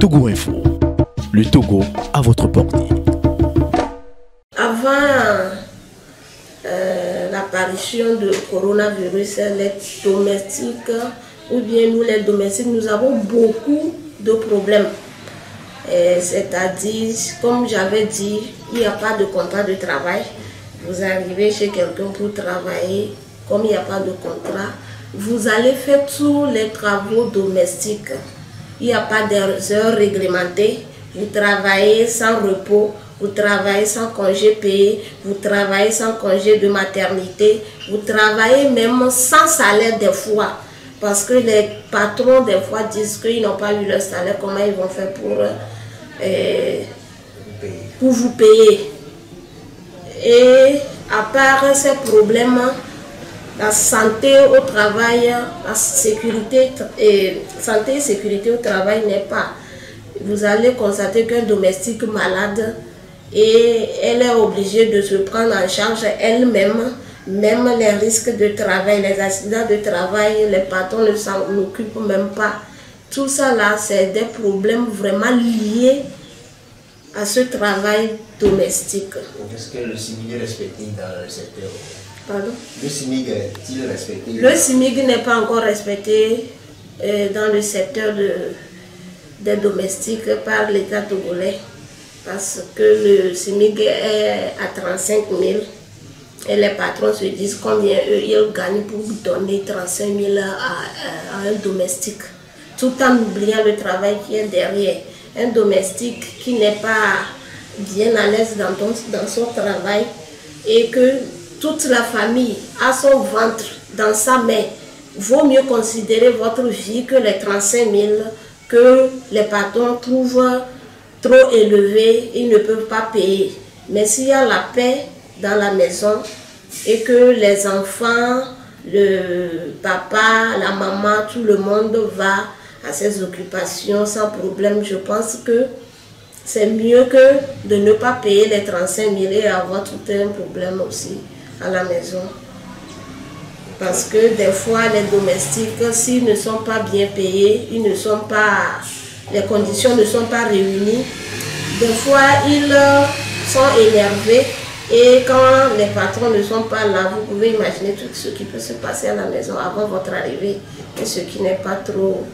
Togo Info, le Togo à votre portée. Avant l'apparition de coronavirus, les domestiques, ou bien nous les domestiques, nous avons beaucoup de problèmes. C'est-à-dire, comme j'avais dit, il n'y a pas de contrat de travail. Vous arrivez chez quelqu'un pour travailler, comme il n'y a pas de contrat, vous allez faire tous les travaux domestiques. Il n'y a pas d'heures réglementées. Vous travaillez sans repos, vous travaillez sans congé payé, vous travaillez sans congé de maternité, vous travaillez même sans salaire des fois. Parce que les patrons des fois disent qu'ils n'ont pas eu leur salaire, comment ils vont faire pour vous payer. Et à part ces problèmes, la santé au travail, la sécurité et sécurité au travail n'est pas. Vous allez constater qu'un domestique malade et elle est obligée de se prendre en charge elle-même, même les risques de travail, les accidents de travail, les patrons ne s'en occupent même pas. Tout ça là, c'est des problèmes vraiment liés à ce travail domestique. Est-ce que le SMIC est respecté dans le secteur? Pardon? Le SMIC est-il respecté? Le SMIC n'est pas encore respecté dans le secteur des domestiques par l'État togolais, parce que le SMIC est à 35 000 et les patrons se disent combien eux ils gagnent pour donner 35 000 à un domestique, tout en oubliant le travail qui est derrière. Un domestique qui n'est pas bien à l'aise dans son travail et que toute la famille a son ventre dans sa main, vaut mieux considérer votre vie que les 35 000 que les patrons trouvent trop élevés, ils ne peuvent pas payer. Mais s'il y a la paix dans la maison et que les enfants, le papa, la maman, tout le monde va à ses occupations sans problème, je pense que c'est mieux que de ne pas payer les 35 000 et avoir tout un problème aussi à la maison. Parce que des fois, les domestiques, s'ils ne sont pas bien payés, ils ne sont pas, les conditions ne sont pas réunies, des fois, ils sont énervés et quand les patrons ne sont pas là, vous pouvez imaginer tout ce qui peut se passer à la maison avant votre arrivée et ce qui n'est pas trop...